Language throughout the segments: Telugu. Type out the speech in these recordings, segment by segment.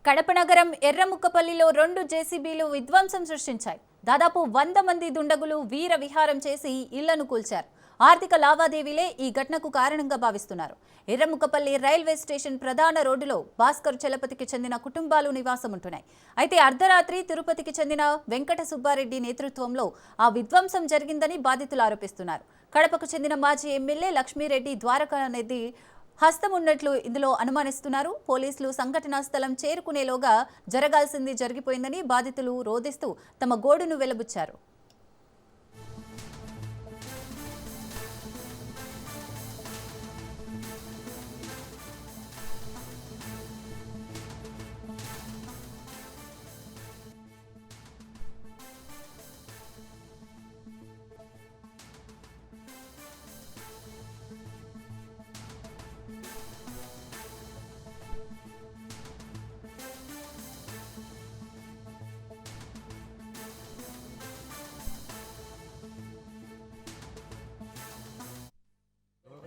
కడప నగరం ఎర్రముక్కపల్లిలో 2 జేసీబీలు విధ్వంసం సృష్టించాయి. దాదాపు 100 మంది దుండగులు వీర విహారం చేసి ఇళ్లను కూల్చారు. ఆర్థిక లావాదేవీలే ఈ ఘటనకు కారణంగా భావిస్తున్నారు. ఎర్రముక్కపల్లి రైల్వే స్టేషన్ ప్రధాన రోడ్డులో భాస్కర్ చలపతికి చెందిన కుటుంబాలు నివాసం ఉంటున్నాయి. అయితే అర్ధరాత్రి తిరుపతికి చెందిన వెంకట సుబ్బారెడ్డి నేతృత్వంలో ఆ విధ్వంసం జరిగిందని బాధితులు ఆరోపిస్తున్నారు. కడపకు చెందిన మాజీ ఎమ్మెల్యే లక్ష్మీరెడ్డి ద్వారకానది హస్తం ఉన్నట్లు ఇందులో అనుమానిస్తున్నారు. పోలీసులు సంఘటనా స్థలం చేరుకునేలోగా జరగాల్సింది జరిగిపోయిందని బాధితులు రోధిస్తూ తమ గోడును వెలబుచ్చారు.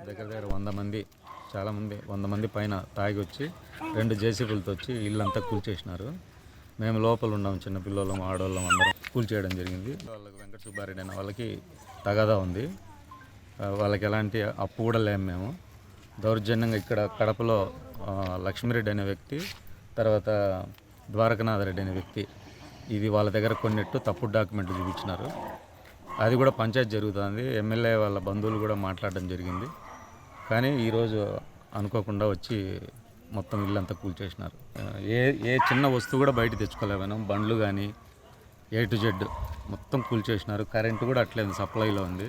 దగ్గర 100 మంది, చాలామంది 100 మంది పైన తాగి వచ్చి 2 జేసీబీలతో వచ్చి ఇల్లంతా కూల్చేసినారు. మేము లోపల ఉన్నాం, చిన్నపిల్లలం ఆడవాళ్ళం అందరం కూల్చేయడం జరిగింది. వాళ్ళకి వెంకట సుబ్బారెడ్డి అనే వాళ్ళకి తగాదా ఉంది. వాళ్ళకి ఎలాంటి అప్పు కూడా లేము. మేము దౌర్జన్యంగా ఇక్కడ కడపలో లక్ష్మీరెడ్డి అనే వ్యక్తి, తర్వాత ద్వారకనాథ్ రెడ్డి అనే వ్యక్తి, ఇది వాళ్ళ దగ్గర కొన్నిట్టు తప్పుడు డాక్యుమెంట్లు చూపించినారు. అది కూడా పంచాయతీ జరుగుతుంది. ఎమ్మెల్యే వాళ్ళ బంధువులు కూడా మాట్లాడడం జరిగింది. కానీ ఈరోజు అనుకోకుండా వచ్చి మొత్తం ఇల్లంతా కూల్చేసినారు. ఏ చిన్న వస్తువు కూడా బయట తెచ్చుకోలేము. బండ్లు కానీ A to Z మొత్తం కూల్చేసినారు. కరెంటు కూడా అట్లేదు, సప్లైలో ఉంది.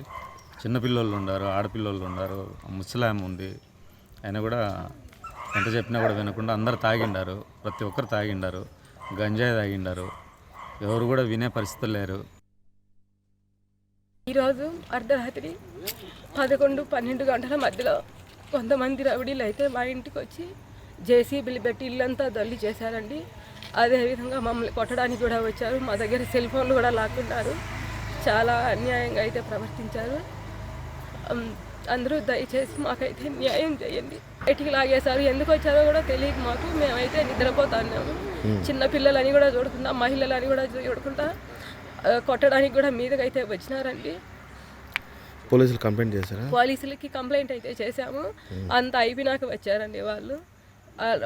చిన్నపిల్లలు ఉన్నారు, ఆడపిల్లలు ఉన్నారు, ముసలాం ఉంది. అయినా కూడా ఎంత చెప్పినా కూడా వినకుండా అందరు తాగిండారు. ప్రతి ఒక్కరు తాగిండారు, గంజాయి తాగిండారు. ఎవరు కూడా వినే పరిస్థితులు లేరు. ఈరోజు అర్ధరాత్రి 11-12 గంటల మధ్యలో కొంతమంది రౌడీలు అయితే మా ఇంటికి వచ్చి జేసీబీలు పెట్టి ఇల్లంతా దొల్లి చేశారండి. అదేవిధంగా మమ్మల్ని కొట్టడానికి కూడా వచ్చారు. మా దగ్గర సెల్ ఫోన్లు కూడా లాక్కున్నారు. చాలా అన్యాయంగా అయితే ప్రవర్తించారు. అందరూ దయచేసి మాకైతే న్యాయం చేయండి. బయటికి లాగేశారు. ఎందుకు వచ్చారో కూడా తెలియదు మాకు. మేమైతే నిద్రపోతున్నాము. చిన్నపిల్లలని కూడా చూడకుండా, మహిళలని కూడా చూడకుండా కొట్టడానికి కూడా మీదకైతే వచ్చినారండి. పోలీసులు కంప్లైంట్ చేశారా? పోలీసులకి కంప్లైంట్ అయితే చేశాము. అంత అయిపోయినాక వచ్చారండి వాళ్ళు.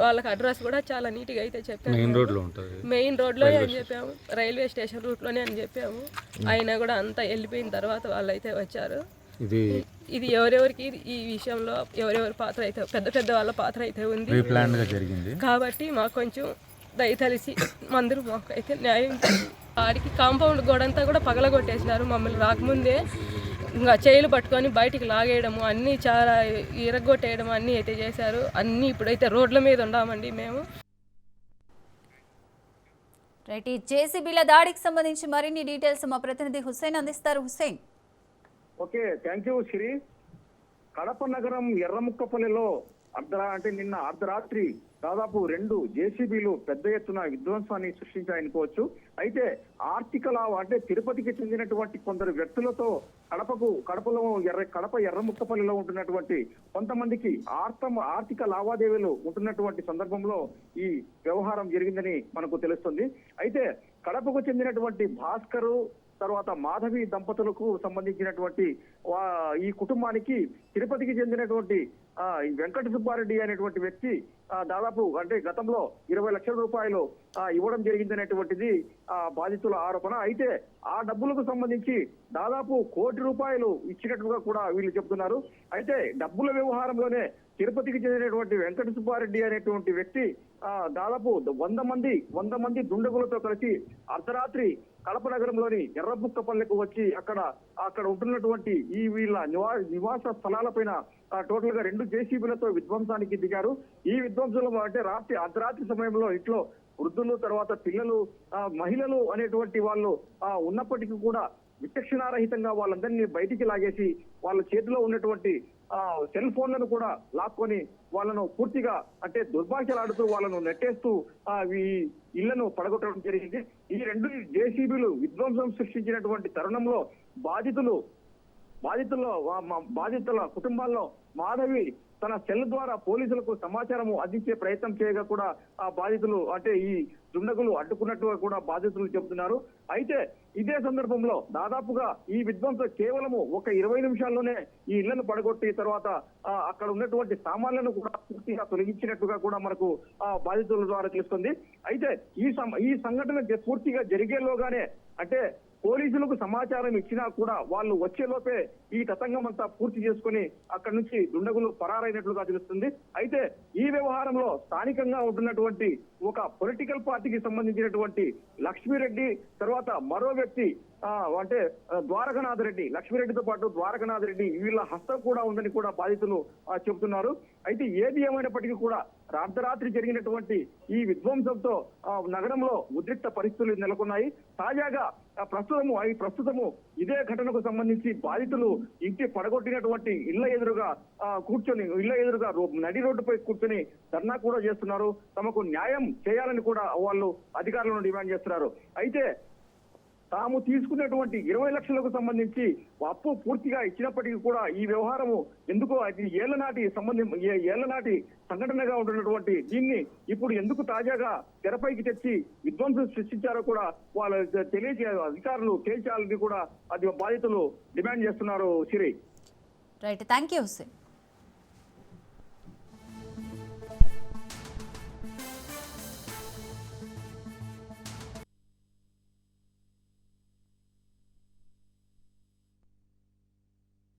వాళ్ళకి అడ్రస్ కూడా చాలా నీట్గా అయితే చెప్పాము. మెయిన్ రోడ్లోనే అని చెప్పాము, రైల్వే స్టేషన్ రూట్లోనే అని చెప్పాము. అయినా కూడా అంతా వెళ్ళిపోయిన తర్వాత వాళ్ళు అయితే వచ్చారు. ఇది ఎవరెవరికి ఈ విషయంలో ఎవరెవరి పాత్ర అయితే పెద్ద వాళ్ళ పాత్ర అయితే ఉంది కాబట్టి మాకు కొంచెం దయతలిసి అందరూ మాకు అయితే న్యాయం. వాడికి కాంపౌండ్ గోడంతా కూడా పగలగొట్టేసినారు. మమ్మల్ని రాకముందే ఇంకా చేయిలు పట్టుకొని బయటికి లాగేయడము, అన్నీ చాలా ఇరగొట్టేయడం అన్నీ అయితే చేశారు. అన్నీ ఇప్పుడైతే రోడ్ల మీద ఉన్నామండి మేము. రైట్, ఈ జేసీబీల దాడికి సంబంధించి మరిన్ని డీటెయిల్స్ మా ప్రతినిధి హుస్సేన్ అందిస్తారు. Hussain. Okay, thank you Shri. Kadapa నగరం ఎర్రముక్కపల్లిలో నిన్న అర్ధరాత్రి దాదాపు 2 జేసీబీలు పెద్ద ఎత్తున విధ్వంసాన్ని సృష్టించాయనుకోవచ్చు. అయితే ఆర్థిక తిరుపతికి చెందినటువంటి కొందరు వ్యక్తులతో కడపలో కడప ఎర్రముక్కపల్లిలో ఉంటున్నటువంటి కొంతమందికి ఆర్థిక లావాదేవీలు ఉంటున్నటువంటి సందర్భంలో ఈ వ్యవహారం జరిగిందని మనకు తెలుస్తుంది. అయితే కడపకు చెందినటువంటి భాస్కరు తర్వాత మాధవి దంపతులకు సంబంధించినటువంటి ఈ కుటుంబానికి తిరుపతికి చెందినటువంటి వెంకట సుబ్బారెడ్డి అనేటువంటి వ్యక్తి దాదాపు గతంలో 20 లక్షల రూపాయలు ఇవ్వడం జరిగిందనేటువంటిది బాధితుల ఆరోపణ. అయితే ఆ డబ్బులకు సంబంధించి దాదాపు 1 కోటి రూపాయలు ఇచ్చినట్టుగా కూడా వీళ్ళు చెప్తున్నారు. అయితే డబ్బుల వ్యవహారంలోనే తిరుపతికి చెందినటువంటి వెంకట సుబ్బారెడ్డి అనేటువంటి వ్యక్తి దాదాపు 100 మంది దుండగులతో కలిసి అర్ధరాత్రి కడప నగరంలోని ఎర్రముక్కపల్లెకు వచ్చి అక్కడ ఉంటున్నటువంటి ఈ వీళ్ళ నివాస స్థలాలపైన టోటల్ గా 2 జేసీబీలతో విధ్వంసానికి దిగారు. ఈ విధ్వంసంలో అర్ధరాత్రి సమయంలో ఇంట్లో వృద్ధులు, తర్వాత పిల్లలు, మహిళలు అనేటువంటి వాళ్ళు ఉన్నప్పటికీ కూడా విచక్షణారహితంగా వాళ్ళందరినీ బయటికి లాగేసి వాళ్ళ చేతిలో ఉన్నటువంటి సెల్ ఫోన్లను కూడా లాక్కొని వాళ్ళను పూర్తిగా దుర్భాషలాడుతూ వాళ్ళను నెట్టేస్తూ ఈ ఇళ్లను పడగొట్టడం జరిగింది. ఈ 2 జేసీబీలు విధ్వంసం సృష్టించినటువంటి తరుణంలో బాధితులు బాధితుల కుటుంబాల్లో మాధవి తన సెల్ ద్వారా పోలీసులకు సమాచారము అందించే ప్రయత్నం చేయగా కూడా ఆ బాధితులు అంటే ఈ దుండగులు అడ్డుకున్నట్టుగా కూడా బాధితులు చెబుతున్నారు. అయితే ఇదే సందర్భంలో దాదాపుగా ఈ విధ్వంసం కేవలము ఒక 20 నిమిషాల్లోనే ఈ ఇళ్లను పడగొట్టి తర్వాత అక్కడ ఉన్నటువంటి సామాన్లను కూడా పూర్తిగా తొలగించినట్టుగా కూడా మనకు బాధితుల ద్వారా తెలుస్తుంది. అయితే ఈ సంఘటన పూర్తిగా జరిగేలోగానే అంటే పోలీసులకు సమాచారం ఇచ్చినా కూడా వాళ్ళు వచ్చేలోపే ఈ తతంగం అంతా పూర్తి చేసుకుని అక్కడి నుంచి దుండగులు పరారైనట్లుగా తెలుస్తుంది. అయితే ఈ వ్యవహారంలో స్థానికంగా ఉంటున్నటువంటి ఒక పొలిటికల్ పార్టీకి సంబంధించినటువంటి లక్ష్మీరెడ్డి తర్వాత మరో వ్యక్తి అంటే ద్వారకనాథ్ రెడ్డి, లక్ష్మీరెడ్డితో పాటు ద్వారకనాథ్ రెడ్డి వీళ్ళ హస్తం కూడా ఉందని కూడా బాధితులు చెబుతున్నారు. అయితే ఏది ఏమైనప్పటికీ కూడా అర్ధరాత్రి జరిగినటువంటి ఈ విధ్వంసంతో నగరంలో ఉద్రిక్త పరిస్థితులు నెలకొన్నాయి. తాజాగా ప్రస్తుతము ఇదే ఘటనకు సంబంధించి బాధితులు ఇంటి పడగొట్టినటువంటి ఇళ్ల ఎదురుగా నడి రోడ్డుపై కూర్చొని ధర్నా కూడా చేస్తున్నారు. తమకు న్యాయం చేయాలని కూడా వాళ్ళు అధికారులను డిమాండ్ చేస్తున్నారు. అయితే తాము తీసుకున్నటువంటి 20 లక్షలకు సంబంధించి అప్పు పూర్తిగా ఇచ్చినప్పటికీ కూడా ఈ వ్యవహారము ఎందుకో అది ఏళ్ల నాటి సంఘటనగా ఉంటున్నటువంటి దీన్ని ఇప్పుడు ఎందుకు తాజాగా తెరపైకి తెచ్చి విధ్వంసం సృష్టించారో కూడా వాళ్ళు అధికారులు తేల్చాలని కూడా అది బాధితులు డిమాండ్ చేస్తున్నారు. సిరి రైట్, థ్యాంక్ యూ హుస్సేన్.